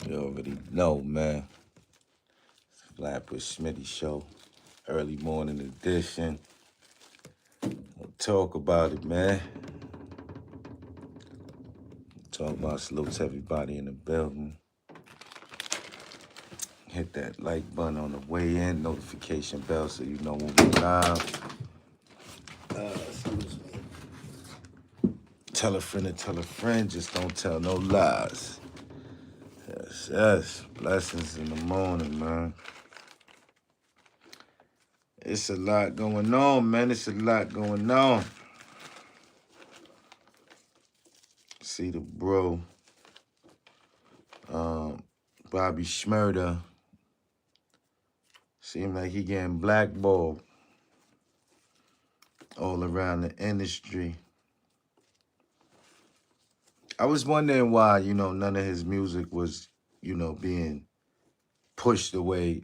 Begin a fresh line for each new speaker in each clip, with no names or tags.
You already know, man. FLATBUSH SMITTY SHOw, early morning edition. We'll talk about it, man. Talk about salute to everybody in the building. Hit that like button on the way in, notification bell so you know when we live. Tell a friend to tell a friend, just don't tell no lies. Yes, yes. Blessings in the morning, man. It's a lot going on, man. It's a lot going on. See the bro, Bobby Shmurda. Seem like he getting blackballed all around the industry. I was wondering why, none of his music was, being pushed the way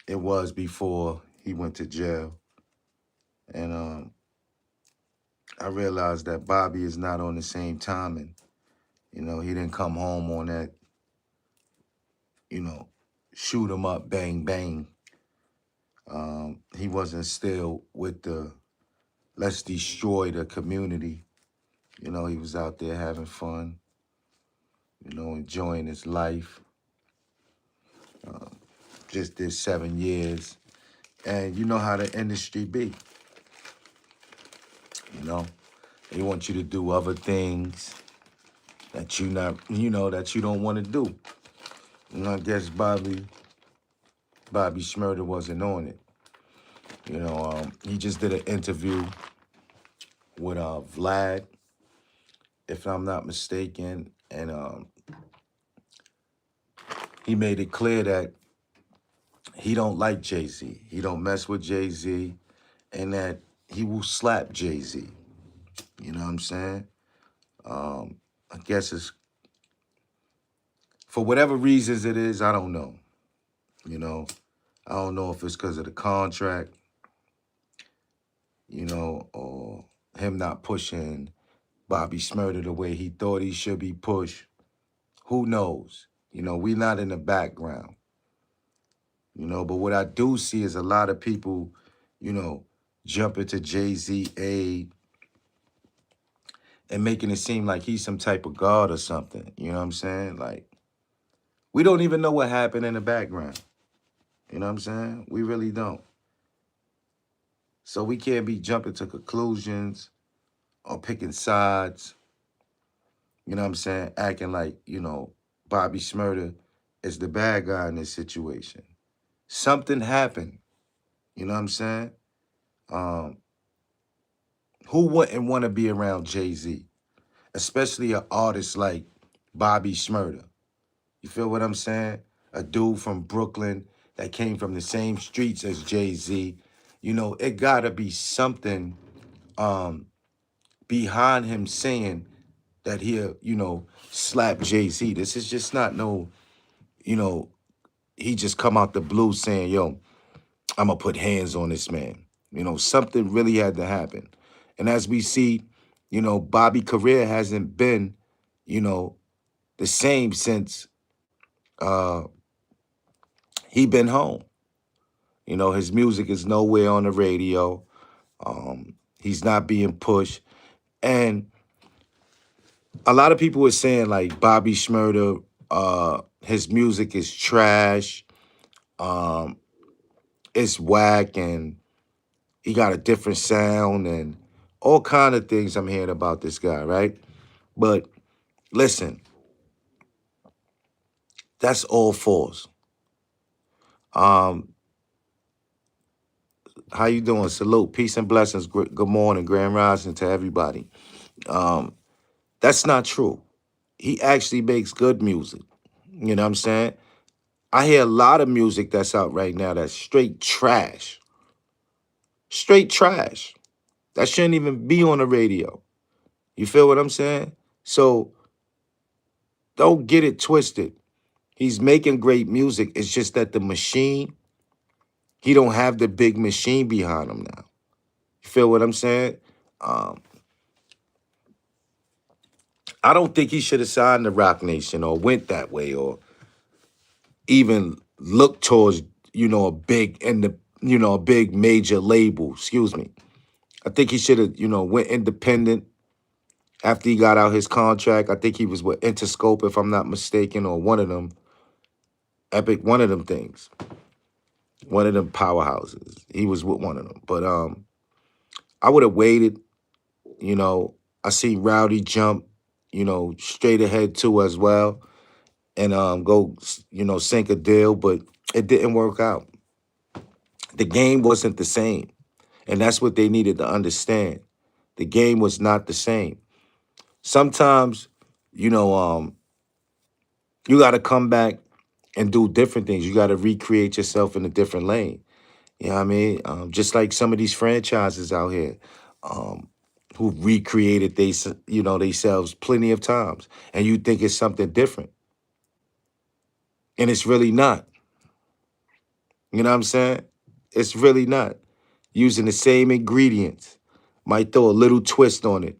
it was before he went to jail. And I realized that Bobby is not on the same timing. He didn't come home on that, shoot him up, bang, bang. He wasn't still with the let's destroy the community. He was out there having fun, enjoying his life. Just did 7 years. And you know how the industry be. They want you to do other things that that you don't want to do. And I guess Bobby Shmurda wasn't on it. He just did an interview with Vlad, if I'm not mistaken, and he made it clear that he don't like Jay-Z. He don't mess with Jay-Z, and that he will slap Jay-Z. You know what I'm saying? I guess it's for whatever reasons it is, I don't know. I don't know if it's because of the contract, or him not pushing Bobby Shmurda the way he thought he should be pushed. Who knows? We not in the background. But what I do see is a lot of people, jumping to Jay-Z aid and making it seem like he's some type of god or something. You know what I'm saying? Like, we don't even know what happened in the background. You know what I'm saying? We really don't. So we can't be jumping to conclusions or picking sides. You know what I'm saying? Acting like, Bobby Shmurda is the bad guy in this situation. Something happened. You know what I'm saying? Who wouldn't want to be around Jay-Z? Especially an artist like Bobby Shmurda. You feel what I'm saying? A dude from Brooklyn that came from the same streets as Jay-Z. It gotta be something behind him saying that he'll, slap Jay-Z. This is just not no, he just come out the blue saying, yo, I'm gonna put hands on this man. Something really had to happen. And as we see, Bobby's career hasn't been, the same since he been home. His music is nowhere on the radio. He's not being pushed. And a lot of people were saying like Bobby Shmurda, his music is trash. It's whack and he got a different sound and all kind of things I'm hearing about this guy, right? But listen, that's all false. How you doing? Salute, peace and blessings. Good morning, grand rising to everybody. That's not true. He actually makes good music. You know what I'm saying? I hear a lot of music that's out right now that's straight trash. Straight trash. That shouldn't even be on the radio. You feel what I'm saying? So don't get it twisted. He's making great music. It's just that the machine, he don't have the big machine behind him now. You feel what I'm saying? I don't think he should have signed the Rock Nation or went that way or even looked towards, a big a big major label. Excuse me. I think he should have, went independent after he got out his contract. I think he was with Interscope, if I'm not mistaken, or one of them. Epic, one of them things. One of them powerhouses. He was with one of them. But I would have waited, I seen Rowdy jump, straight ahead too as well. And go, sink a deal, but it didn't work out. The game wasn't the same. And that's what they needed to understand. The game was not the same. Sometimes, you got to come back and do different things. You got to recreate yourself in a different lane. You know what I mean? Just like some of these franchises out here um, who recreated themselves plenty of times. And you think it's something different. And it's really not. You know what I'm saying? It's really not. Using the same ingredients. Might throw a little twist on it.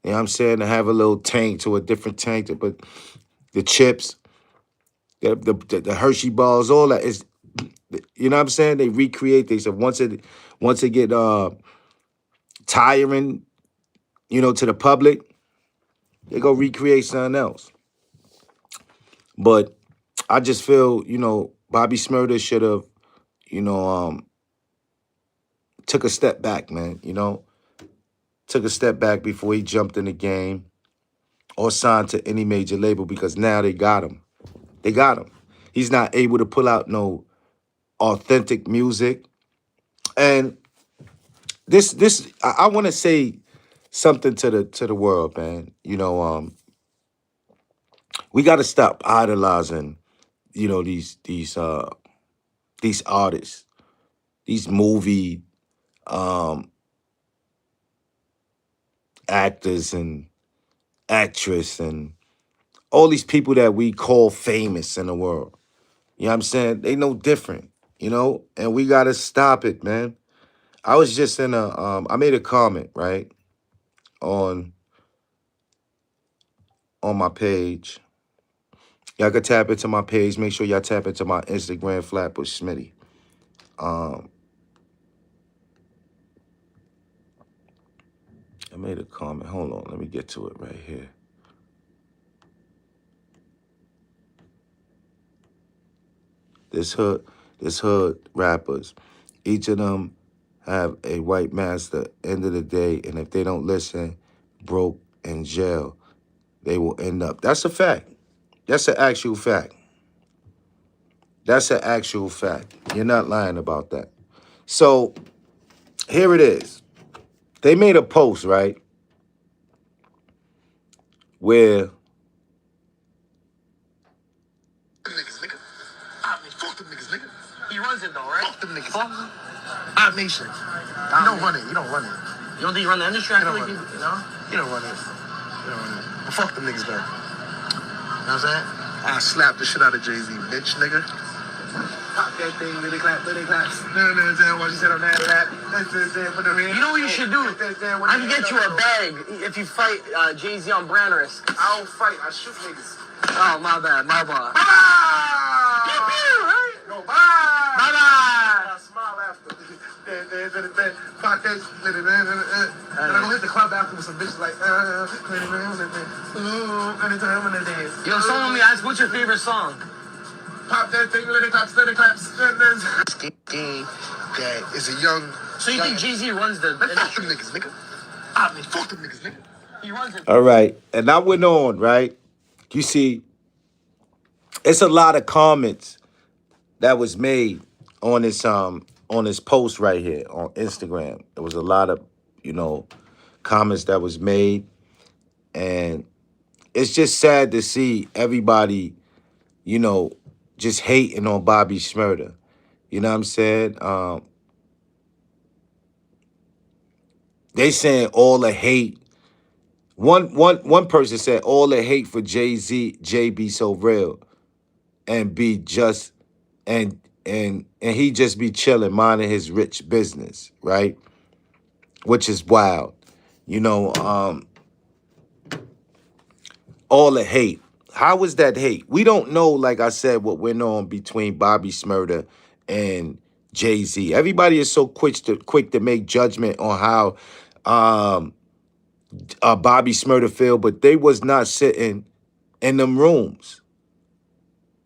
You know what I'm saying? To have a little tank to a different tank. But the chips, the Hershey balls, all that is, you know what I'm saying? They recreate themselves. Once it get tiring, to the public, they go recreate something else. But I just feel, Bobby Shmurda should have, took a step back, man. Took a step back before he jumped in the game or signed to any major label because now they got him. They got him. He's not able to pull out no authentic music. And I want to say something to the world, man. We got to stop idolizing, these artists, these movie actors and actress and all these people that we call famous in the world. You know what I'm saying? They no different, and we got to stop it, man. I was just I made a comment, right, on my page. Y'all can tap into my page. Make sure y'all tap into my Instagram, FLATBUSH SMITTY. I made a comment. Hold on. Let me get to it right here. This hood rappers, each of them have a white master end of the day, and if they don't listen, broke in jail, they will end up. That's a fact. That's an actual fact. That's an actual fact. You're not lying about that. So here it is. They made a post, right, where
niggas, nigga. I mean, fuck them niggas, nigga. He runs it though, right? Fuck them niggas. Fuck Op Nation. You don't run it. You don't run it. You don't think you run the industry? I feel like you know? You don't run it. You don't run it. But fuck them niggas though. You know what I'm saying? I slap the shit out of Jay-Z, bitch, nigga. Pop that thing, little clap, little claps. No, what you said on that, You know what you should do? I can get you a bag if you fight Jay-Z on brand risk. I don't fight, I shoot niggas. Oh, my bad, my bad. Right? No, bye. Bye. Smile after. Pop that. And I go hit the club after with some bitches like, anytime when they dance. Yo, someone me ask, what's your favorite song? Pop that thing, let it claps, let it claps. Game that is a young. So you think Jay-Z runs the industry? Fuck them niggas, nigga. I mean, fuck them niggas, nigga. He runs it.
all right, and I went on, right? You see, it's a lot of comments that was made on this post right here on Instagram. There was a lot of, comments that was made, and it's just sad to see everybody, just hating on Bobby Shmurda. You know what I'm saying? They saying all the hate. One person said all the hate for Jay be so real, and be just and he just be chilling, minding his rich business, right? Which is wild. You know, all the hate. How is that hate? We don't know, like I said, what went on between Bobby Shmurda and Jay-Z. Everybody is so quick to make judgment on how um, Bobby Shmurda feel, but they was not sitting in them rooms.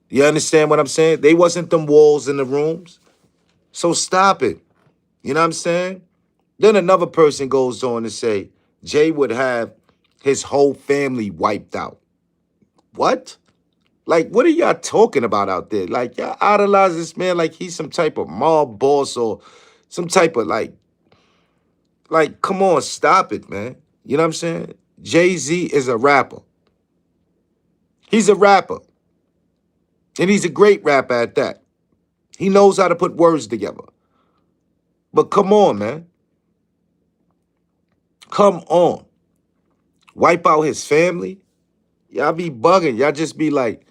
You understand what I'm saying? They wasn't them walls in the rooms. So stop it. You know what I'm saying? Then another person goes on to say Jay would have his whole family wiped out. What? Like, what are y'all talking about out there? Like, y'all idolize this man like he's some type of mob boss or some type of come on, stop it, man. You know what I'm saying? Jay-Z is a rapper. He's a rapper. And he's a great rapper at that. He knows how to put words together. But come on, man. Come on. Wipe out his family? Y'all be bugging. Y'all just be like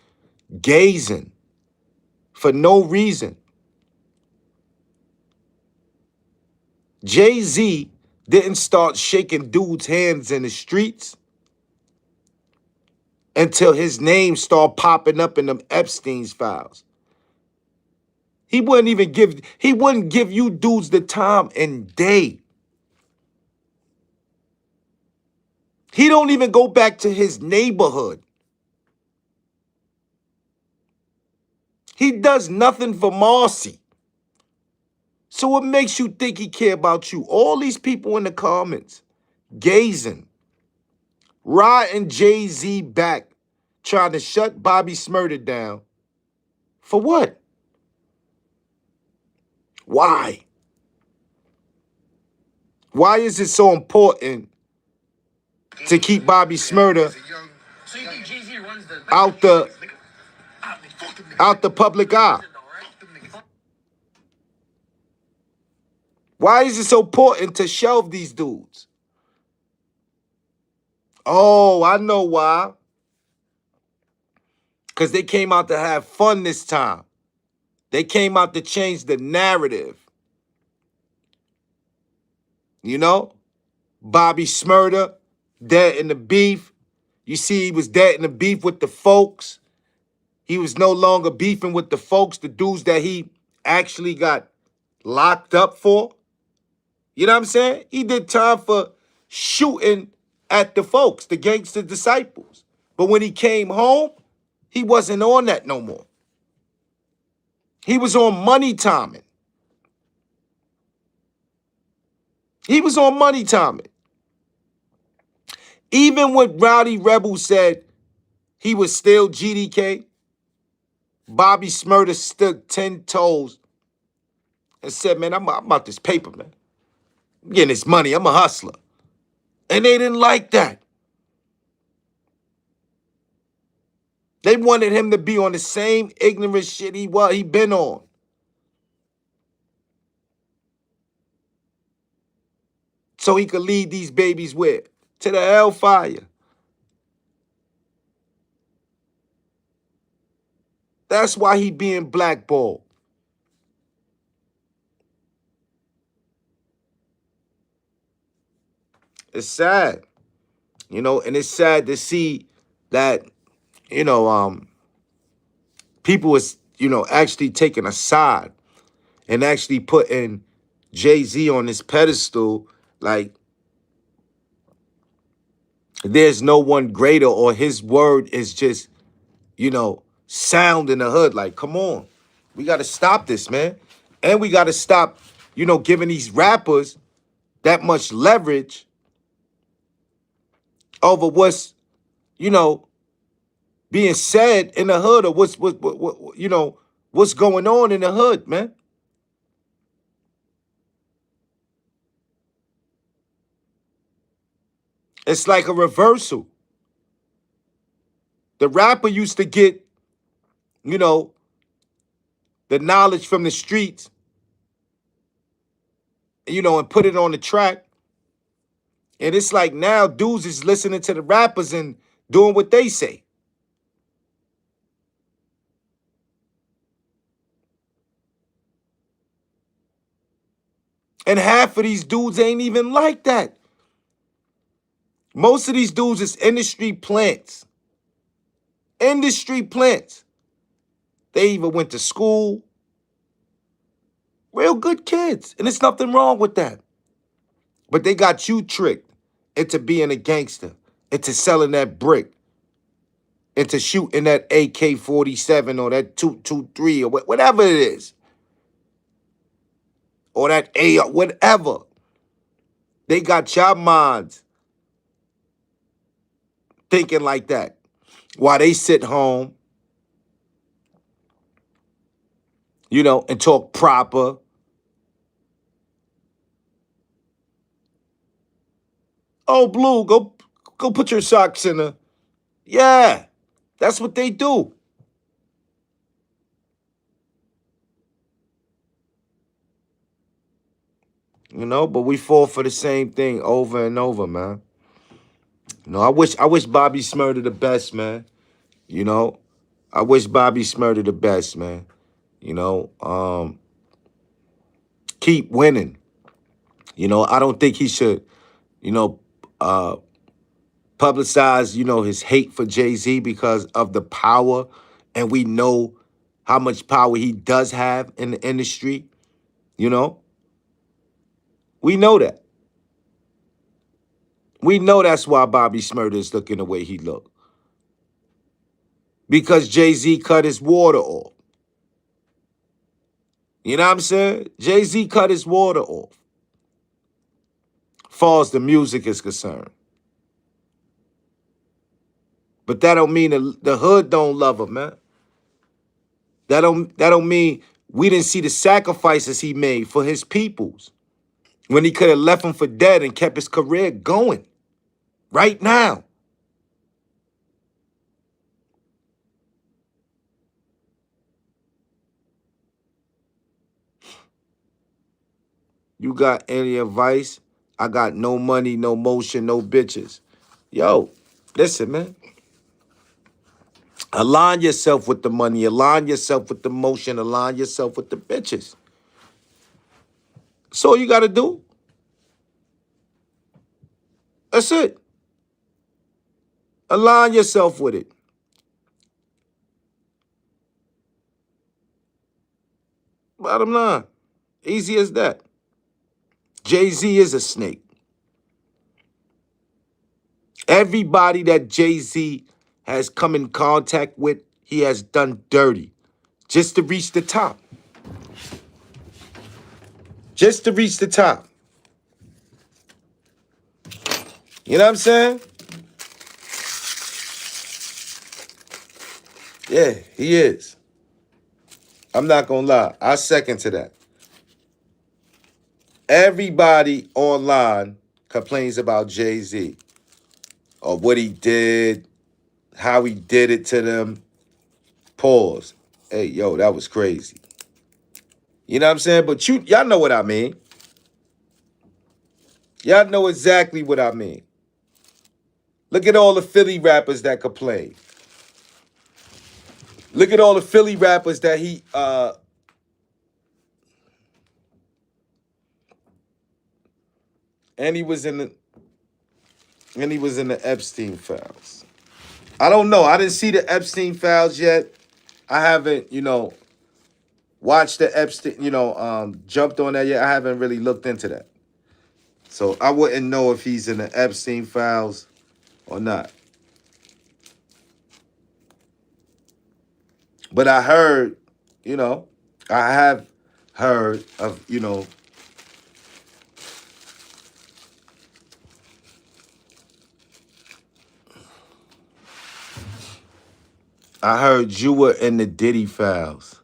gazing for no reason. Jay-Z didn't start shaking dudes' hands in the streets until his name started popping up in them Epstein's files. He wouldn't give you dudes the time and day. He don't even go back to his neighborhood. He does nothing for Marcy. So what makes you think he care about you? All these people in the comments gazing, riding Jay-Z back, trying to shut Bobby Shmurda down. For what? Why? Why is it so important to keep Bobby Shmurda out the public eye? Why is it so important to shelve these dudes? Oh, I know why. Because they came out to have fun this time. They came out to change the narrative. You know? Bobby Shmurda, dead in the beef. You see, he was dead in the beef with the folks. He was no longer beefing with the folks, the dudes that he actually got locked up for. You know what I'm saying? He did time for shooting at the folks, the gangster disciples. But when he came home, he wasn't on that no more. He was on money timing. He was on money timing. Even when Rowdy Rebel said he was still GDK, Bobby Shmurda stood 10 toes and said, man, I'm about this paper, man. I'm getting this money. I'm a hustler. And they didn't like that. They wanted him to be on the same ignorant shit he been on. So he could lead these babies where? To the hellfire. That's why he being blackballed. It's sad. You know, and it's sad to see that, you know, people is, you know, actually taking a side and actually putting Jay-Z on this pedestal like there's no one greater or his word is just, you know, sound in the hood. Like, come on. We got to stop this, man. And we got to stop, you know, giving these rappers that much leverage over what's, you know, being said in the hood or what you know, what's going on in the hood, man. It's like a reversal. The rapper used to get, you know, the knowledge from the streets, you know, and put it on the track. And it's like now dudes is listening to the rappers and doing what they say. And half of these dudes ain't even like that. Most of these dudes is industry plants. Industry plants. They even went to school. Real good kids. And there's nothing wrong with that. But they got you tricked into being a gangster, into selling that brick, into shooting that AK-47 or that 223 or whatever it is. Or that AR, whatever. They got your minds thinking like that. While they sit home, and talk proper. Oh, Blue, go put your socks in the. Yeah, that's what they do. But we fall for the same thing over and over, man. I wish Bobby Shmurda the best, man. You know, I wish Bobby Shmurda the best, man. You know, um, keep winning. I don't think he should, you know, uh, publicize, his hate for Jay-Z because of the power, and we know how much power he does have in the industry. You know, we know that. We know that's why Bobby Shmurda is looking the way he look. Because Jay-Z cut his water off. You know what I'm saying? Jay-Z cut his water off. Far as the music is concerned. But that don't mean the hood don't love him, man. That don't mean we didn't see the sacrifices he made for his peoples when he could have left him for dead and kept his career going right now. You got any advice? I got no money, no motion, no bitches. Yo, listen, man. Align yourself with the money. Align yourself with the motion. Align yourself with the bitches. That's all you got to do. That's it. Align yourself with it. Bottom line. Easy as that. Jay-Z is a snake. Everybody that Jay-Z has come in contact with, he has done dirty just to reach the top. Just to reach the top. You know what I'm saying? Yeah, he is. I'm not going to lie. I second to that. Everybody online complains about Jay-Z or what he did, how he did it to them. Pause. Hey, yo, that was crazy. You know what I'm saying? But y'all know what I mean. Y'all know exactly what I mean. Look at all the Philly rappers that complain. Look at all the Philly rappers that he and he was in the Epstein files. I don't know. I didn't see the Epstein files yet. I haven't, watched the Epstein, jumped on that yet. I haven't really looked into that. So I wouldn't know if he's in the Epstein files or not. But I heard, I have heard of, I heard you were in the Diddy files.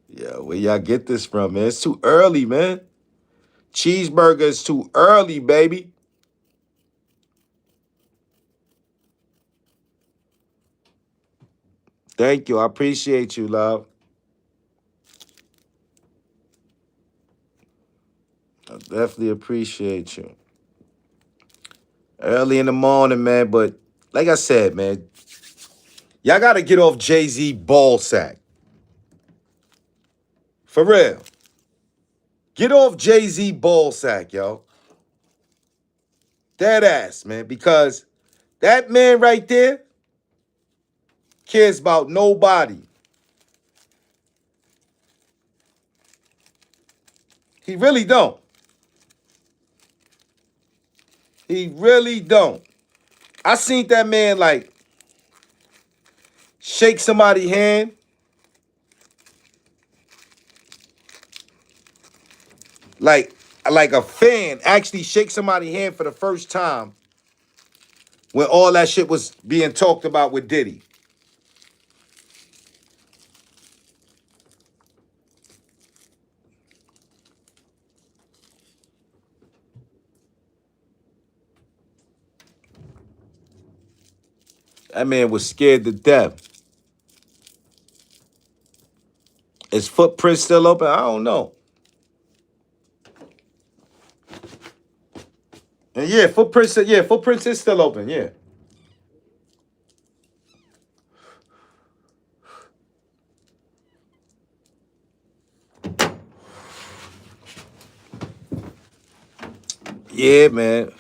Yeah, where y'all get this from, man? It's too early, man. Cheeseburger is too early, baby. Thank you. I appreciate you, love. I definitely appreciate you. Early in the morning, man. But like I said, man, y'all got to get off Jay-Z ball sack. For real. Get off Jay-Z ball sack, yo. Dead ass, man. Because That man right there cares about nobody. He really don't. He really don't. I seen that man like shake somebody's hand, like like a fan actually shake somebody's hand for the first time when all that shit was being talked about with Diddy. That man was scared to death. Is Footprint still open? I don't know. And yeah, Footprints is still open. Yeah. Yeah, man.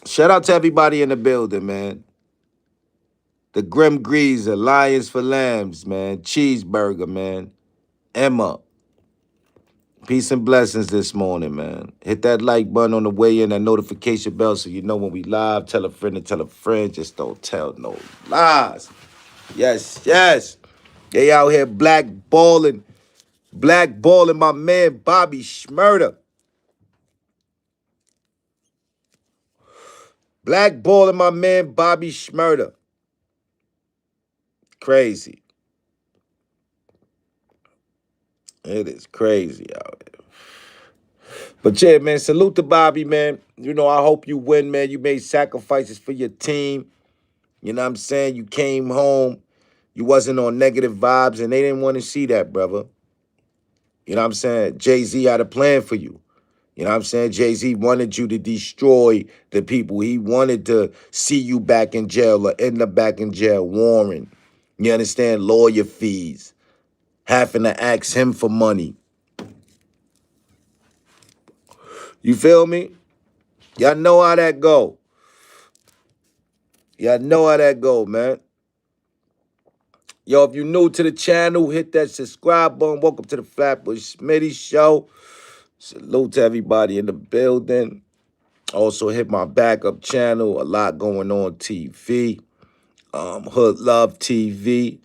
Shout out to everybody in the building, man. The Grim Greaser, Lions for Lambs, man. Cheeseburger, man. Emma. Peace and blessings this morning, man. Hit that like button on the way in, that notification bell so you know when we live. Tell a friend to tell a friend. Just don't tell no lies. Yes, yes. They out here blackballing my man Bobby Shmurda. Blackballing my man Bobby Shmurda. Crazy. It is crazy out here. But yeah, man, salute to Bobby, man. You know, I hope you win, man. You made sacrifices for your team. You know what I'm saying? You came home. You wasn't on negative vibes, and they didn't want to see that, brother. You know what I'm saying? Jay-Z had a plan for you. You know what I'm saying? Jay-Z wanted you to destroy the people. He wanted to see you back in jail or end up back in jail. Warren, you understand? Lawyer fees. Having to ask him for money. You feel me? Y'all know how that go. Y'all know how that go, man. Yo, if you're new to the channel, hit that subscribe button. Welcome to the FLATBUSH SMITTY Show. Salute to everybody in the building. Also hit my backup channel. A lot going on TV. Hood Love TV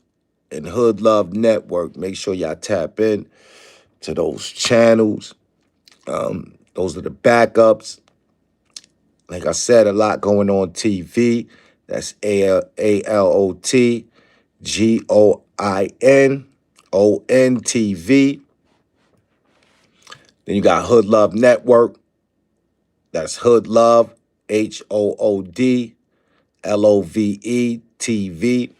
and Hood Love Network. Make sure y'all tap in to those channels. Those are the backups. Like I said, a lot going on TV. That's ALOTGOINON TV. Then you got Hood Love Network. That's Hood Love, HOODLOVE TV.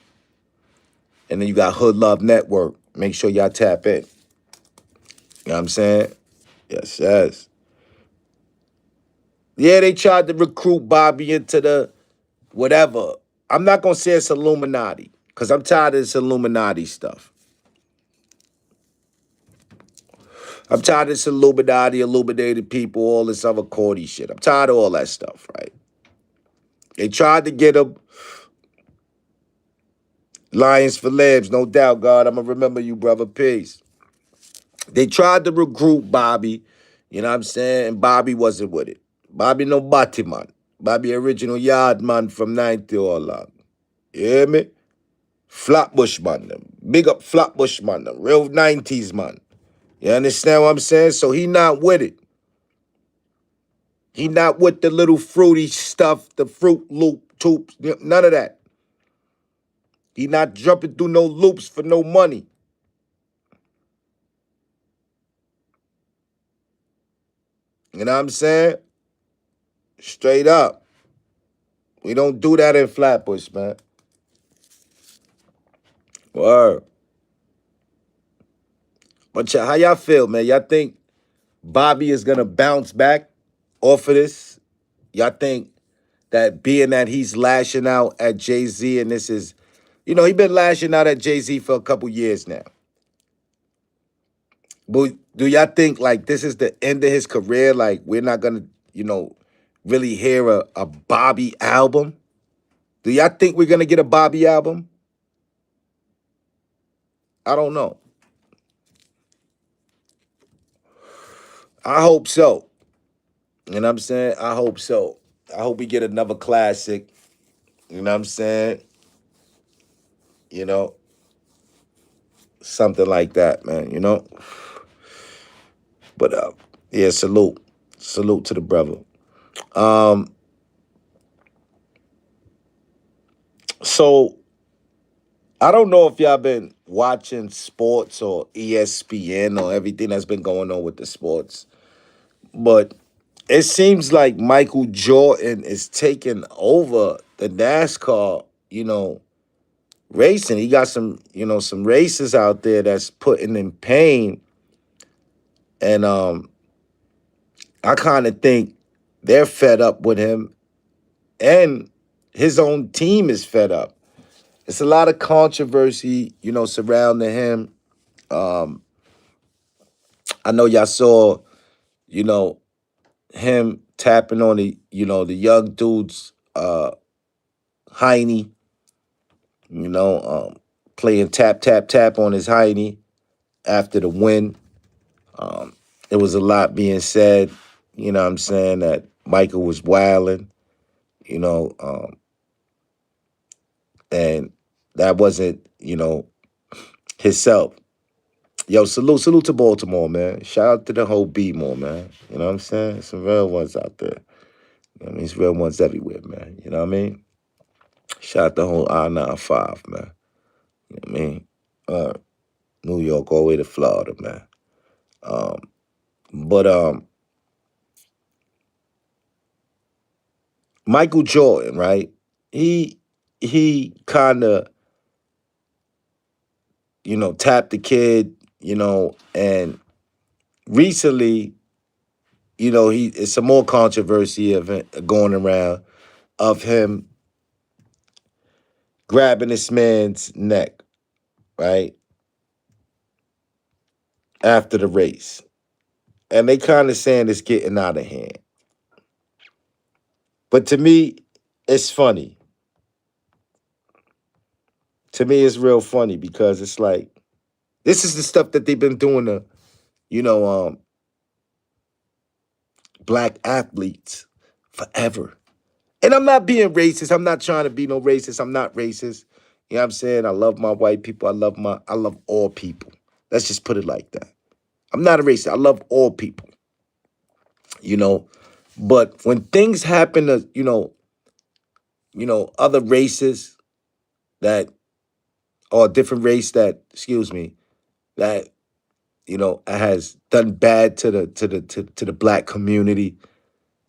And then you got Hood Love Network. Make sure y'all tap in. You know what I'm saying? Yes, yes. Yeah, they tried to recruit Bobby into the whatever. I'm not going to say it's Illuminati because I'm tired of this Illuminati stuff. I'm tired of this Illuminati, illuminated people, all this other corny shit. I'm tired of all that stuff, right? They tried to get him. Lions for Lambs, no doubt, God. I'm going to remember you, brother. Peace. They tried to recruit Bobby, you know what I'm saying? And Bobby wasn't with it. Bobby no Batiman. Bobby original yard man from 90 all along. You hear me? Flatbush man, them. Big up Flatbush man, them. Real 90s man. You understand what I'm saying? So he not with it. He not with the little fruity stuff, the Fruit Loop, toops, none of that. He not jumping through no loops for no money. You know what I'm saying? Straight up. We don't do that in Flatbush, man. Word. But how y'all feel, man? Y'all think Bobby is going to bounce back off of this? Y'all think that being that he's lashing out at Jay-Z and this is, you know, he been lashing out at Jay-Z for a couple years now. But do y'all think like this is the end of his career? Like we're not going to, you know, really hear a Bobby album? Do y'all think we're gonna get a Bobby album? I don't know. I hope so. You know what I'm saying? I hope so. I hope we get another classic. You know what I'm saying? You know, something like that, man. You know. But yeah, salute to the brother. Um, so I don't know if y'all been watching sports or ESPN or everything that's been going on with the sports, but it seems like Michael Jordan is taking over the NASCAR, racing. He got some, some races out there that's putting in pain. And I kind of think they're fed up with him and his own team is fed up. It's a lot of controversy, surrounding him. Um, I know y'all saw, you know, him tapping on the young dude's hiney, playing tap, tap, tap on his hiney after the win. Um, there was a lot being said, what I'm saying, that Michael was wilding, you know, um, and that wasn't, himself. Yo, salute to Baltimore, man. Shout out to the whole B-more, man. You know what I'm saying? Some real ones out there. You know what I mean? It's real ones everywhere, man. You know what I mean? Shout out the whole I-95, man. You know what I mean? Uh, New York all the way to Florida, man. Um, but Michael Jordan, right? He he kind of, tapped the kid, and recently, he it's some more controversy of it going around of him grabbing this man's neck, right? After the race. And they kind of saying it's getting out of hand. But to me, it's funny. To me, it's real funny because it's like this is the stuff that they've been doing to, you know, um, black athletes forever. And I'm not being racist. I'm not trying to be no racist. I'm not racist. You know what I'm saying? I love my white people. I love all people. Let's just put it like that. I'm not a racist. I love all people, you know. But when things happen to, other races that or a different race that, excuse me, that, has done bad to the black community,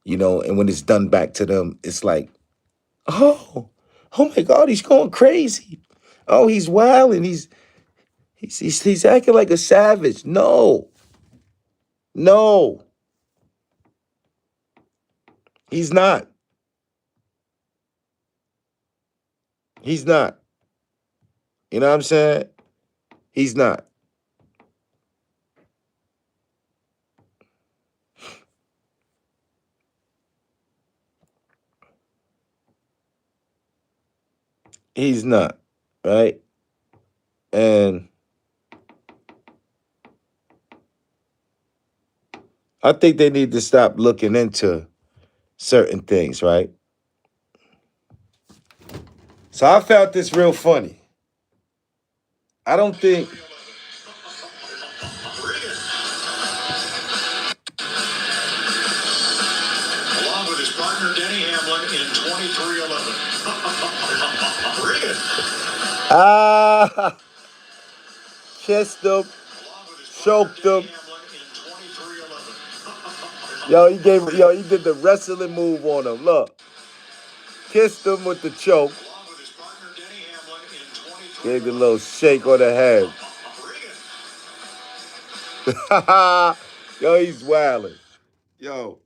and when it's done back to them, it's like, oh, oh my God, he's going crazy. Oh, he's wild and he's acting like a savage. No, no, he's not. He's not. You know what I'm saying? He's not. He's not. Right? And I think they need to stop looking into certain things, right? So I found this real funny. I don't think
Along with his partner Denny Hamlin in 2311. Riggin.
ah kissed him,
Along with his partner
choked
Denny
him.
Hamlin in 2311.
He did the wrestling move on him. Look, kissed him with the choke,
Along with his partner Denny Hamlin in
gave the
2311.
little shake on the head. Yo, he's wilding. Yo,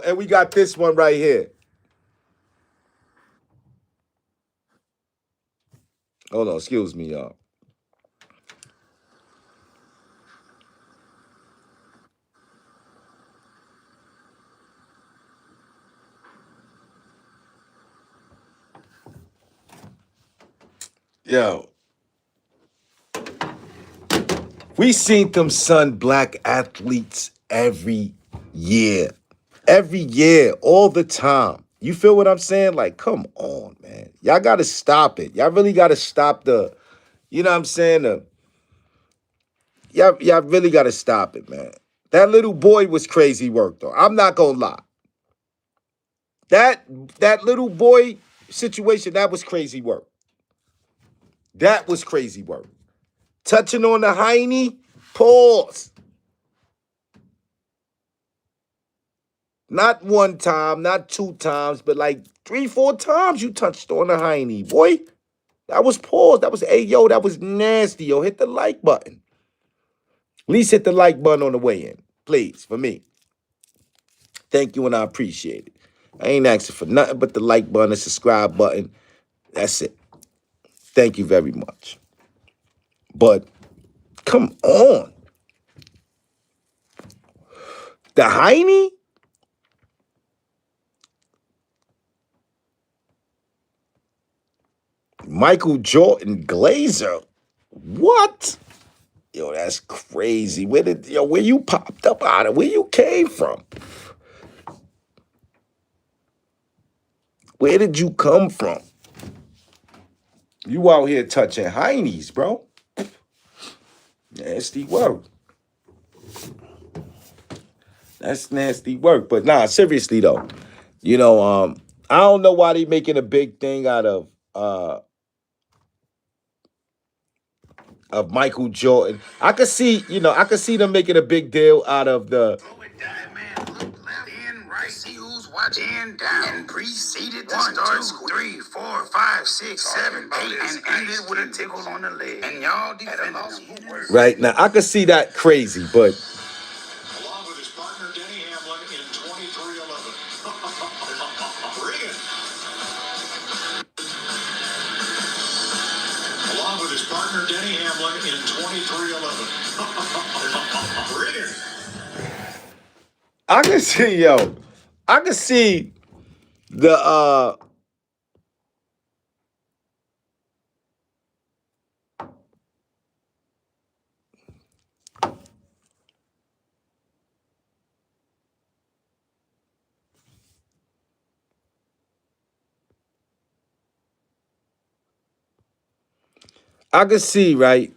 and we got this one right here. Hold on, excuse me, y'all. Yo, we seen them son black athletes every year. Every year, all the time. You feel what I'm saying? Like, come on, man. Y'all gotta stop it. Y'all really gotta stop the, you know what I'm saying? Y'all really gotta stop it, man. That little boy was crazy work, though. I'm not gonna lie. That that little boy situation, that was crazy work. That was crazy work. Touching on the hiney, pause. Not one time, not two times, but like 3, 4 times you touched on the hiney, boy. That was pause. That was, hey, yo, that was nasty, yo. Hit the like button. At least hit the like button on the way in, please, for me. Thank you, and I appreciate it. I ain't asking for nothing but the like button, the subscribe button. That's it. Thank you very much. But come on. The hiney? Michael Jordan Glazer. What? Yo, that's crazy. Where you popped up out of? Where you came from? Where did you come from? You out here touching heinies, bro. Nasty work. That's nasty work. But nah, seriously though, I don't know why they making a big thing out of Michael Jordan. I could see them making a big deal out of the
See who's watching and down and preceded the start. 1, 2, 3, 4, 5, 6, 7, 8, and ended with a tickle on the leg. And y'all defended them.
right now. I could see that crazy, but
Along with his partner Denny Hamlin in 23-11. Regan. Along with his partner Denny Hamlin in 23-11. Regan.
I can see, yo. I can see the I can see, right?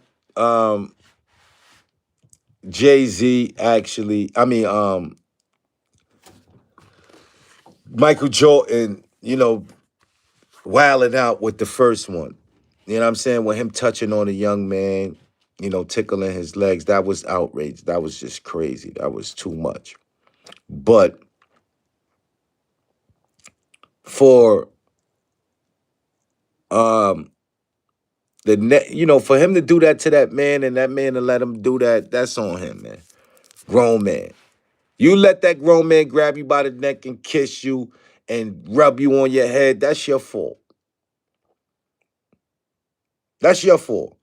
Jay-Z actually, Michael Jordan, wilding out with the first one. You know what I'm saying? With him touching on a young man, tickling his legs. That was outrage. That was just crazy. That was too much. But for for him to do that to that man and that man to let him do that, that's on him, man. Grown man. You let that grown man grab you by the neck and kiss you and rub you on your head, that's your fault. That's your fault.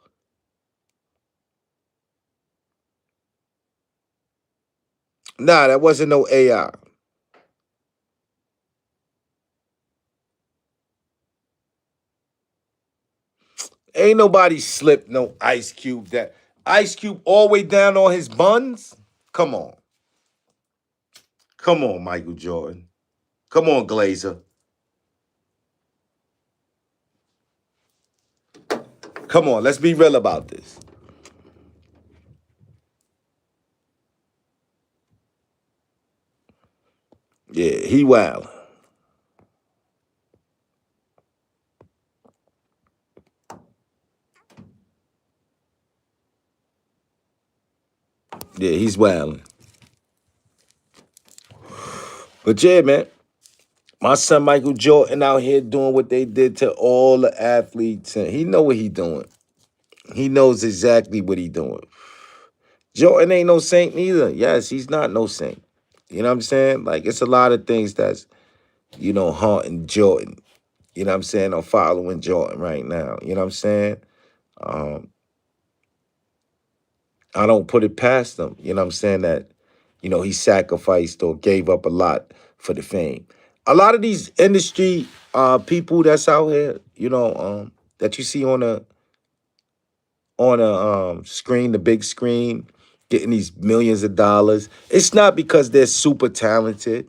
Nah, that wasn't no AI. Ain't nobody slipped no Ice Cube. That Ice Cube all the way down on his buns? Come on. Come on, Michael Jordan. Come on, Glazer. Come on, let's be real about this. Yeah, he wild. Yeah, he's wilding. But yeah, man. My son Michael Jordan out here doing what they did to all the athletes, and he know what he doing. He knows exactly what he doing. Jordan ain't no saint neither. Yes, he's not no saint. You know what I'm saying? Like, it's a lot of things that's, haunting Jordan. You know what I'm saying? I'm following Jordan right now. You know what I'm saying? Um, I don't put it past him. You know what I'm saying? That, he sacrificed or gave up a lot for the fame. A lot of these industry people that's out here, that you see on the on a screen, the big screen, getting these millions of dollars. It's not because they're super talented.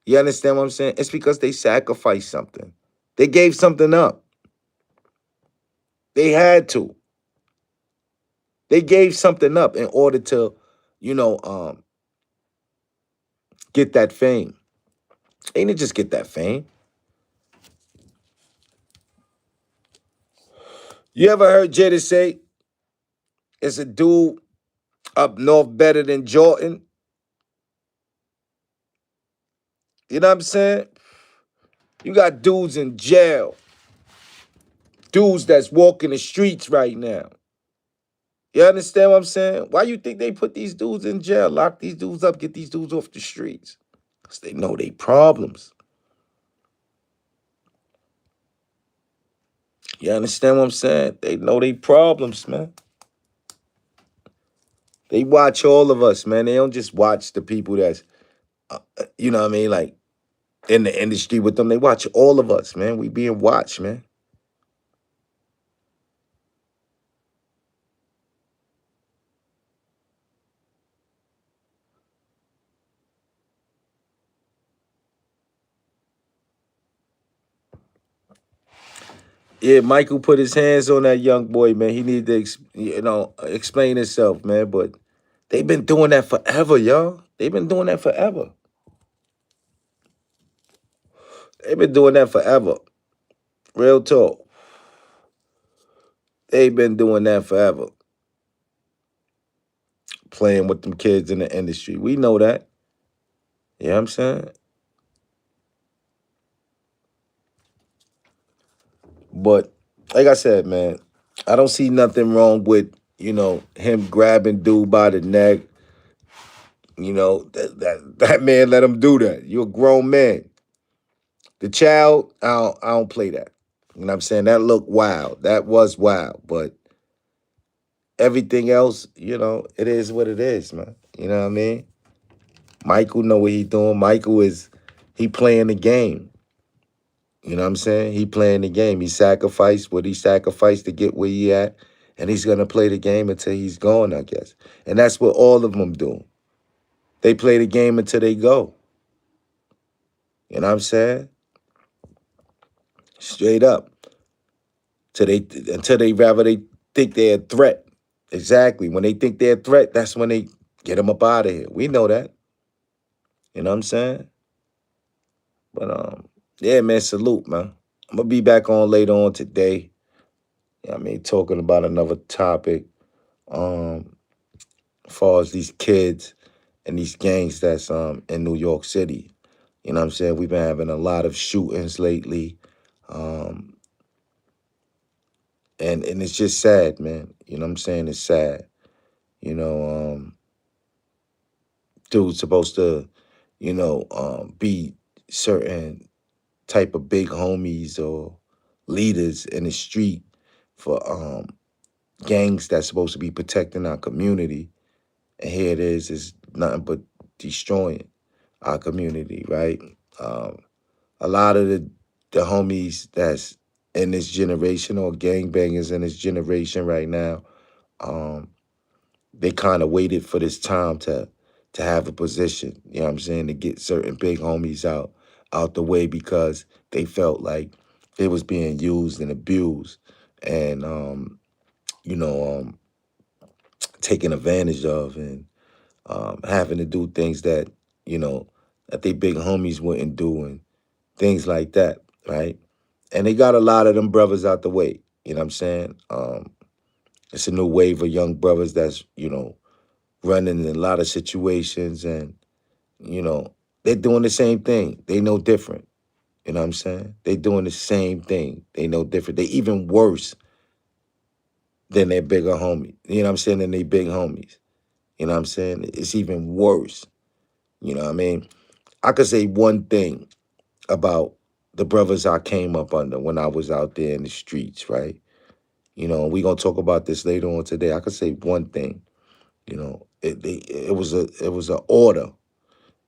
You understand what I'm saying? It's because they sacrificed something. They gave something up. They had to. They gave something up in order to, you know, get that fame. They didn't just get that fame. You ever heard Jada say it's a dude up north better than Jordan? You know what I'm saying? You got dudes in jail, dudes that's walking the streets right now. You understand what I'm saying? Why you think they put these dudes in jail, lock these dudes up, get these dudes off the streets? Because they know they problems. You understand what I'm saying? They know they problems, man. They watch all of us, man. They don't just watch the people that's, you know what I mean, like in the industry with them. They watch all of us, man. We being watched, man. Yeah, Michael put his hands on that young boy, man. He need to, explain himself, man. But they've been doing that forever, y'all. They've been doing that forever. They've been doing that forever. Real talk. They've been doing that forever. Playing with them kids in the industry. We know that. You know what I'm saying? But like I said, man, I don't see nothing wrong with, him grabbing dude by the neck. That man let him do that. You're a grown man. The child, I don't play that. You know what I'm saying? That looked wild. That was wild. But everything else, it is what it is, man. You know what I mean? Michael know what he doing. He playing the game. You know what I'm saying? He playing the game. He sacrificed what he sacrificed to get where he at. And he's going to play the game until he's gone, I guess. And that's what all of them do. They play the game until they go. You know what I'm saying? Straight up. Until they rather they think they're a threat. Exactly. When they think they're a threat, that's when they get them up out of here. We know that. You know what I'm saying? But yeah, man, salute, man. I'm gonna be back on later on today. You know what I mean, talking about another topic. Um, as far as these kids and these gangs that's in New York City. You know what I'm saying? We've been having a lot of shootings lately. Um, and it's just sad, man. You know what I'm saying? It's sad. You know, dude's supposed to, be certain type of big homies or leaders in the street for gangs that's supposed to be protecting our community. And here it is nothing but destroying our community, right? Um, a lot of the homies that's in this generation or gangbangers in this generation right now, um, they kind of waited for this time to have a position, you know what I'm saying, to get certain big homies out the way because they felt like they was being used and abused and you know, taken advantage of and having to do things that, that they big homies wouldn't do and things like that, right? And they got a lot of them brothers out the way, you know what I'm saying? It's a new wave of young brothers that's, running in a lot of situations and, you know, they're doing the same thing. They know different. You know what I'm saying? They doing the same thing. They know different. They even worse than their bigger homie. You know what I'm saying? Than they big homies. You know what I'm saying? It's even worse. You know what I mean? I could say one thing about the brothers I came up under when I was out there in the streets, right? We're gonna talk about this later on today. I could say one thing. It was a order.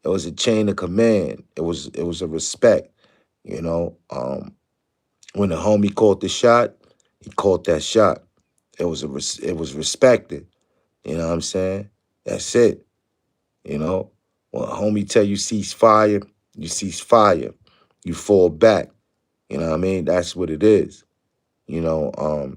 It was a chain of command. It was a respect. When the homie called the shot, he called that shot. It was it was respected. You know what I'm saying? That's it. You know, when a homie tell you cease fire, you cease fire. You fall back. You know what I mean? That's what it is. You know,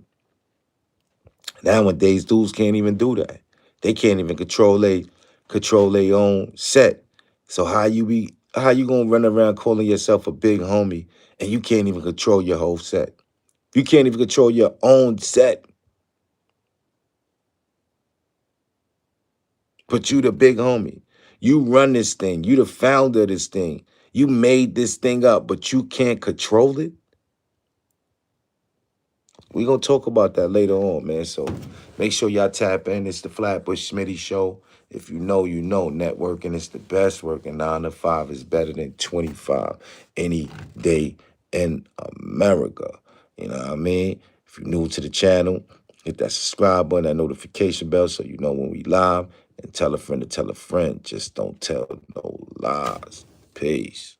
nowadays dudes can't even do that. They can't even control their own set. So how you gonna run around calling yourself a big homie and you can't even control your whole set? You can't even control your own set. But you the big homie. You run this thing. You the founder of this thing. You made this thing up, but you can't control it. We gonna talk about that later on, man. So make sure y'all tap in. It's the Flatbush Smitty Show. If you know, you know. Networking is the best. Working 9 to 5 is better than 25 any day in America. You know what I mean? If you're new to the channel, hit that subscribe button, that notification bell, so you know when we live. And tell a friend to tell a friend. Just don't tell no lies. Peace.